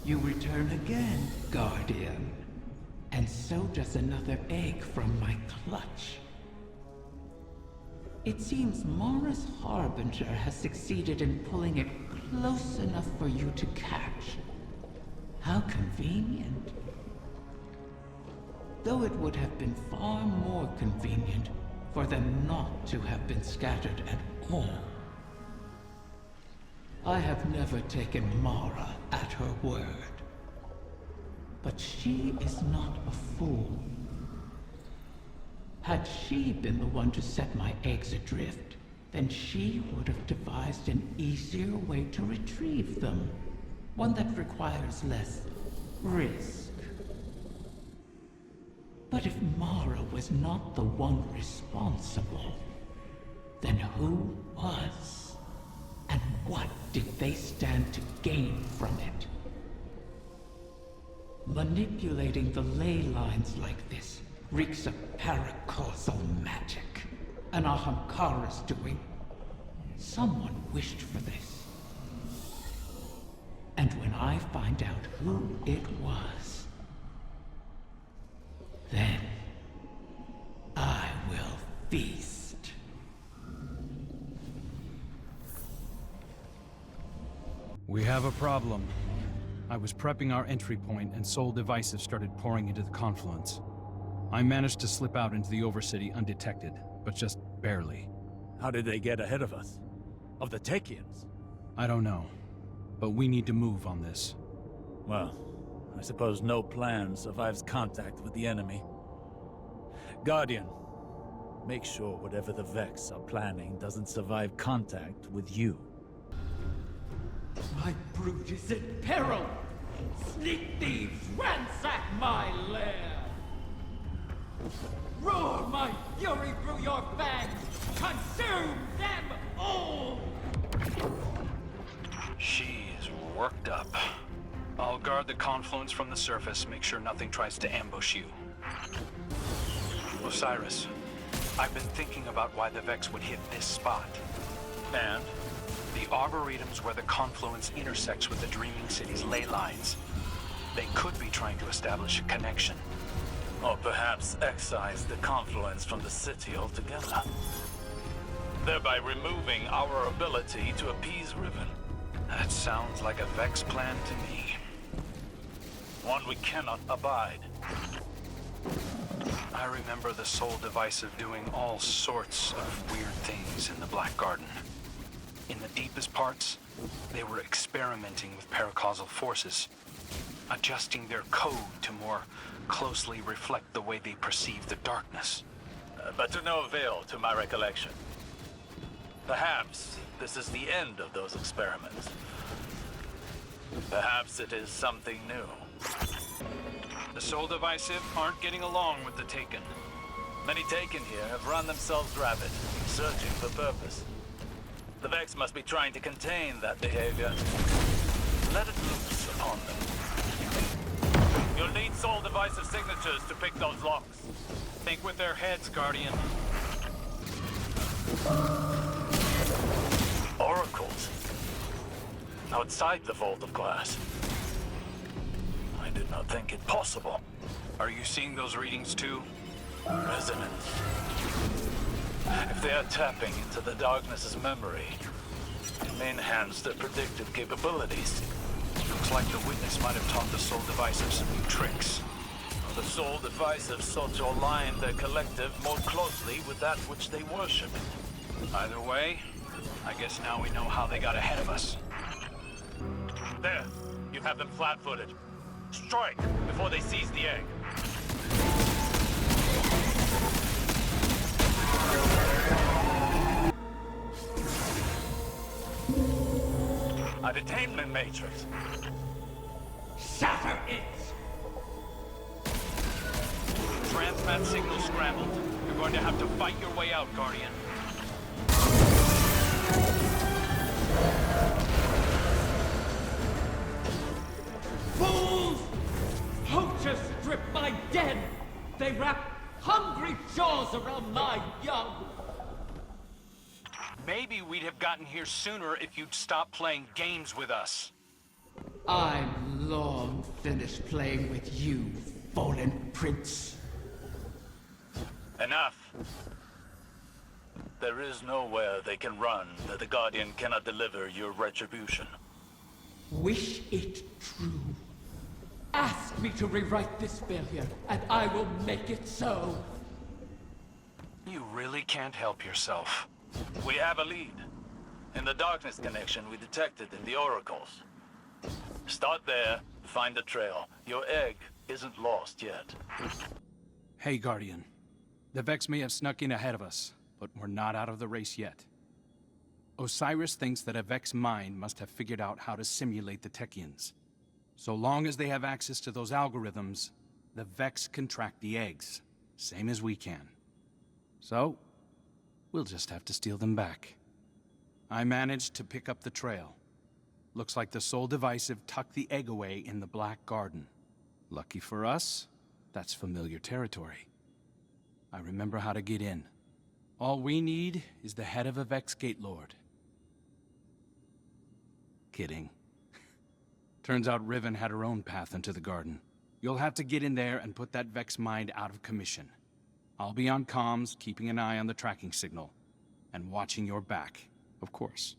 You return again, Guardian. And so does another egg from my clutch. It seems Mara's Harbinger has succeeded in pulling it close enough for you to catch. How convenient. Though it would have been far more convenient for them not to have been scattered at all. I have never taken Mara at her word. But she is not a fool. Had she been the one to set my eggs adrift, then she would have devised an easier way to retrieve them. One that requires less risk. But if Mara was not the one responsible, then who was? And what did they stand to gain from it? Manipulating the ley lines like this reeks of paracausal magic. An Ahamkara's doing. Someone wished for this. And when I find out who it was, then I will feast. We have a problem. I was prepping our entry point and Soul Divisive started pouring into the Confluence. I managed to slip out into the Overcity undetected, but just barely. How did they get ahead of us? Of the Techians? I don't know, but we need to move on this. Well, I suppose no plan survives contact with the enemy. Guardian, make sure whatever the Vex are planning doesn't survive contact with you. My brood is in peril! Sneak thieves ransack my lair! Roar my fury through your fangs! Consume them all! She is worked up. I'll guard the Confluence from the surface, make sure nothing tries to ambush you. Osiris, I've been thinking about why the Vex would hit this spot. And? The Arboretum's where the Confluence intersects with the Dreaming City's ley lines. They could be trying to establish a connection. Or perhaps excise the Confluence from the city altogether, thereby removing our ability to appease Riven. That sounds like a Vex plan to me. One we cannot abide. I remember the Soul Divisive doing all sorts of weird things in the Black Garden. In the deepest parts, they were experimenting with paracausal forces, adjusting their code to more closely reflect the way they perceive the darkness. But to no avail to my recollection. Perhaps this is the end of those experiments. Perhaps it is something new. The Soul Divisive aren't getting along with the Taken. Many Taken here have run themselves rabid, searching for purpose. The Vex must be trying to contain that behavior. Let it loose upon them. You'll need Soul Divisive signatures to pick those locks. Think with their heads, Guardian. Oracles. Outside the Vault of Glass. I did not think it possible. Are you seeing those readings too? Resonance. If they are tapping into the Darkness's memory, it may enhance their predictive capabilities. Looks like the Witness might have taught the Soul Divisive some new tricks. The Soul Divisive sought to align their collective more closely with that which they worship. Either way, I guess now we know how they got ahead of us. There, you have them flat-footed. Strike before they seize the egg. A detainment matrix. Shatter it! Transmat signal scrambled. You're going to have to fight your way out, Guardian. Fools! Poachers strip my dead! They wrap hungry jaws around my young! Maybe we'd have gotten here sooner if you'd stop playing games with us. I'm long finished playing with you, fallen prince. Enough. There is nowhere they can run that the Guardian cannot deliver your retribution. Wish it true. Ask me to rewrite this failure, and I will make it so. You really can't help yourself. We have a lead. In the darkness connection we detected in the oracles. Start there, find the trail. Your egg isn't lost yet. Hey, Guardian. The Vex may have snuck in ahead of us, but we're not out of the race yet. Osiris thinks that a Vex mind must have figured out how to simulate the Techians. So long as they have access to those algorithms, the Vex can track the eggs, same as we can. So, we'll just have to steal them back. I managed to pick up the trail. Looks like the Soul Divisive tucked the egg away in the Black Garden. Lucky for us, that's familiar territory. I remember how to get in. All we need is the head of a Vex Gate Lord. Kidding. Turns out Riven had her own path into the garden. You'll have to get in there and put that Vex mind out of commission. I'll be on comms, keeping an eye on the tracking signal. And watching your back, of course.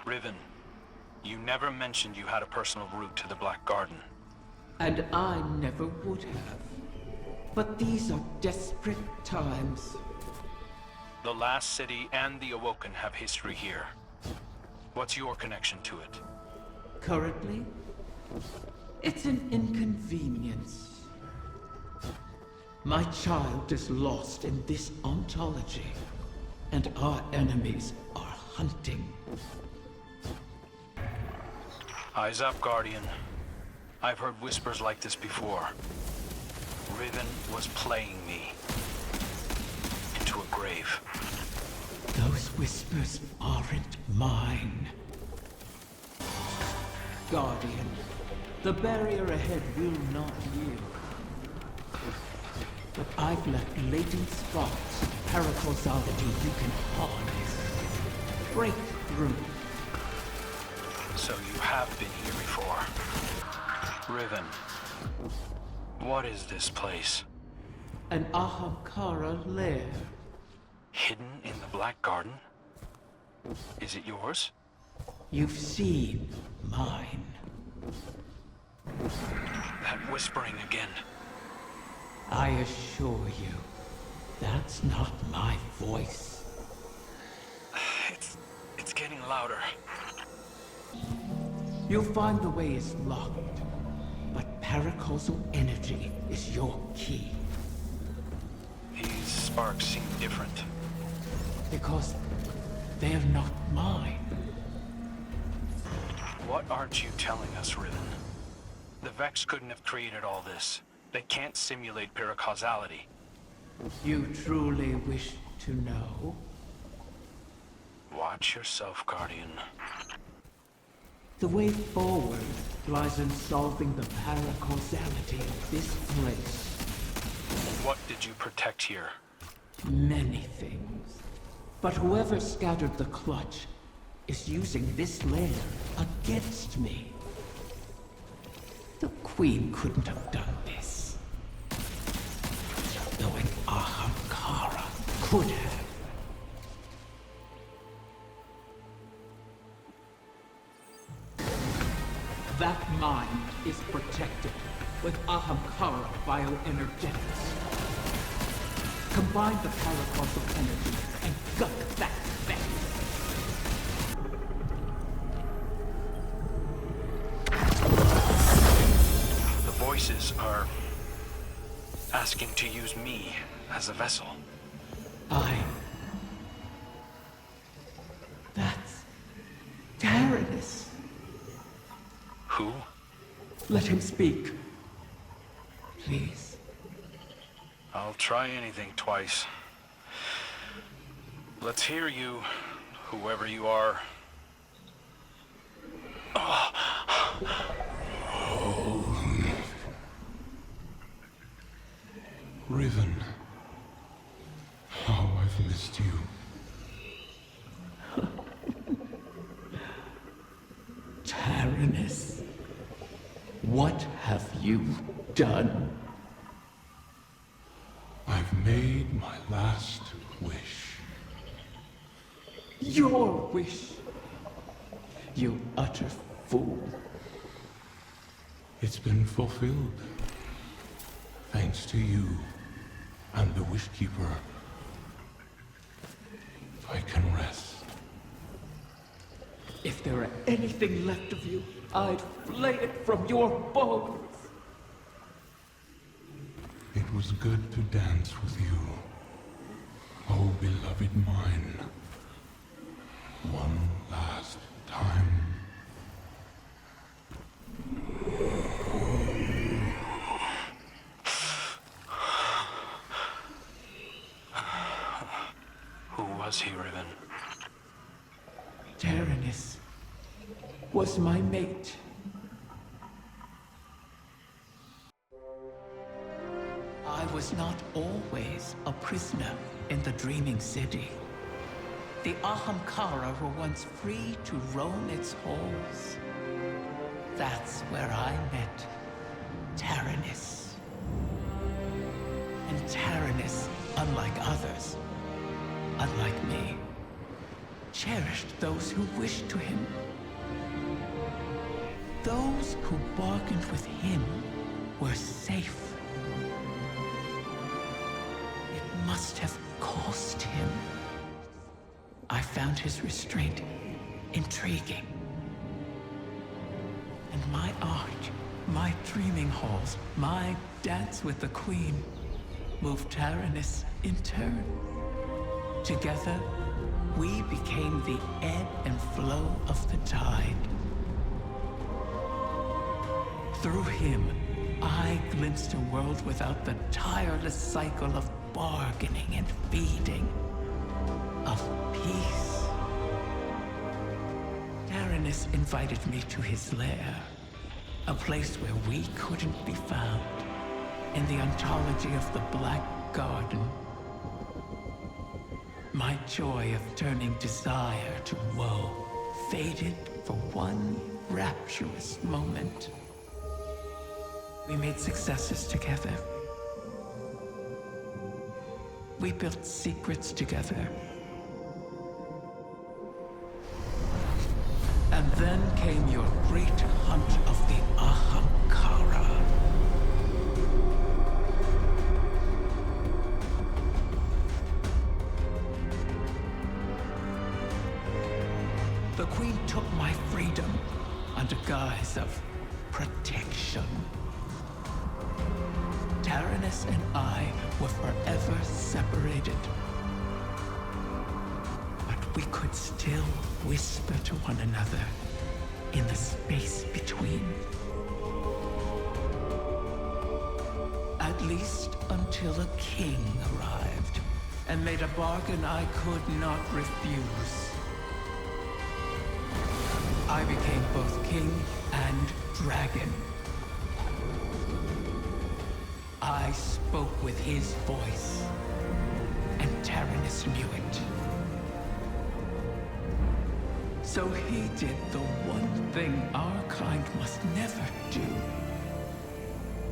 Riven, you never mentioned you had a personal route to the Black Garden. And I never would have. But these are desperate times. The Last City and the Awoken have history here. What's your connection to it? Currently, it's an inconvenience. My child is lost in this ontology, and our enemies are hunting. Eyes up, Guardian. I've heard whispers like this before. Riven was playing me into a grave. Those whispers aren't mine. Guardian, the barrier ahead will not yield. But I've left latent sparks of paracausality you can harness. Break through. So you have been here before. Riven, what is this place? An Ahamkara lair. Hidden in the Black Garden? Is it yours? You've seen mine. That whispering again. I assure you, that's not my voice. It's getting louder. You'll find the way is locked, but paracausal energy is your key. These sparks seem different. Because they're not mine. What aren't you telling us, Riven? The Vex couldn't have created all this. They can't simulate paracausality. You truly wish to know? Watch yourself, Guardian. The way forward lies in solving the paracausality of this place. What did you protect here? Many things. But whoever scattered the clutch is using this lair against me. The Queen couldn't have done this. Knowing Ahamkara could have. That mind is protected with Ahamkara bioenergetics. Combine the paracausal energy and gut that Vex. The voices are asking to use me as a vessel. That's Taranis. Who? Let him speak. Please. I'll try anything twice. Let's hear you, whoever you are. Riven, how I've against you. Taranis, what have you done? I've made my last wish. Your wish, you utter fool. It's been fulfilled. Thanks to you and the Wishkeeper. I can rest. If there were anything left of you, I'd flay it from your bones. It was good to dance with you, oh beloved mine. One last time. Who was he, Riven? Taranis was my mate. I was not always a prisoner in the Dreaming City. The Ahamkara were once free to roam its halls. That's where I met Taranis. And Taranis, unlike others, unlike me, cherished those who wished to him. Those who bargained with him were safe. It must have cost him. I found his restraint intriguing. And my art, my dreaming halls, my dance with the Queen moved Taranis in turn. Together, we became the ebb and flow of the tide. Through him, I glimpsed a world without the tireless cycle of bargaining and feeding, of peace. Taranis invited me to his lair, a place where we couldn't be found, in the ontology of the Black Garden. My joy of turning desire to woe faded for one rapturous moment. We made successes together. We built secrets together. And then came your great hunt of the Ahamkara. The Queen took my freedom under guise of protection. Taranis and I were forever separated. But we could still whisper to one another in the space between. At least until a king arrived and made a bargain I could not refuse. I became both king and dragon. I spoke with his voice, and Taranis knew it. So he did the one thing our kind must never do.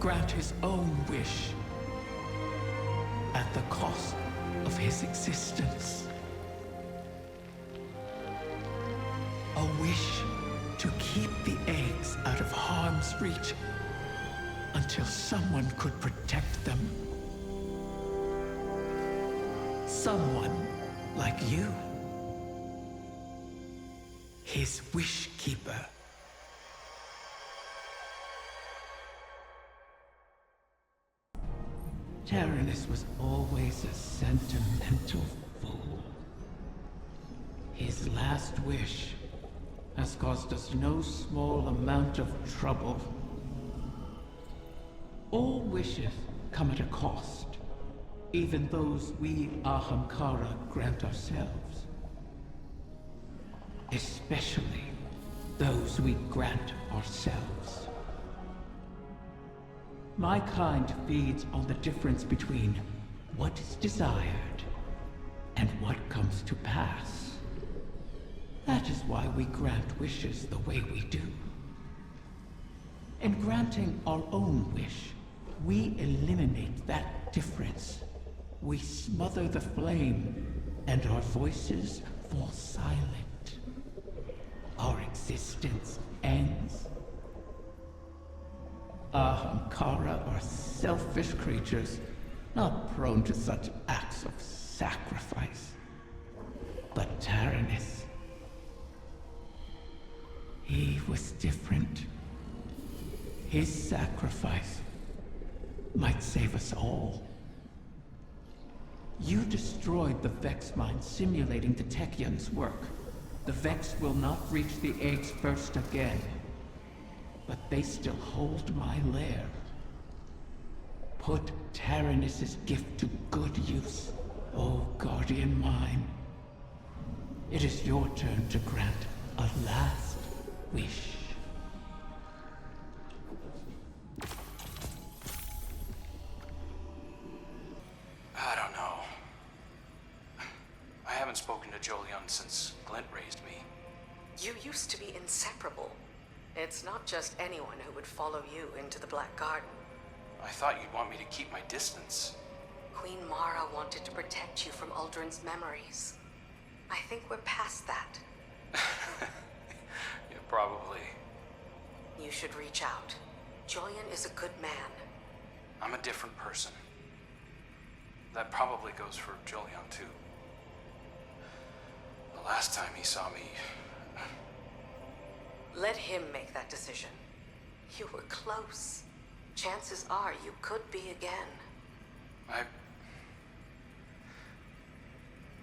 Grant his own wish at the cost of his existence. A wish to keep the eggs out of harm's reach until someone could protect them. Someone like you. His wish keeper. Taranis was always a sentimental fool. His last wish has caused us no small amount of trouble. All wishes come at a cost, even those we Ahamkara grant ourselves. Especially those we grant ourselves. My kind feeds on the difference between what is desired and what comes to pass. That is why we grant wishes the way we do. In granting our own wish, we eliminate that difference. We smother the flame, and our voices fall silent. Our existence ends. Ahamkara are selfish creatures, not prone to such acts of sacrifice. But Taranis, he was different. His sacrifice might save us all. You destroyed the Vex mine simulating the Techion's work. The Vex will not reach the eggs first again. But they still hold my lair. Put Taranis' gift to good use, O Guardian mine. It is your turn to grant a last wish. I don't know. I haven't spoken to Jolyon since Glint raised me. You used to be inseparable. It's not just anyone who would follow you into the Black Garden. I thought you'd want me to keep my distance. Queen Mara wanted to protect you from Uldren's memories. I think we're past that. Yeah, probably. You should reach out. Jolyon is a good man. I'm a different person. That probably goes for Jolyon, too. The last time he saw me... Let him make that decision. You were close. Chances are you could be again.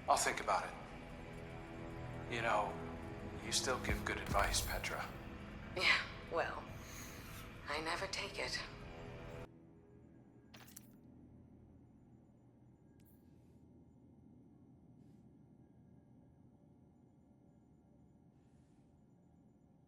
I'll think about it. You know, you still give good advice, Petra. Yeah, well, I never take it.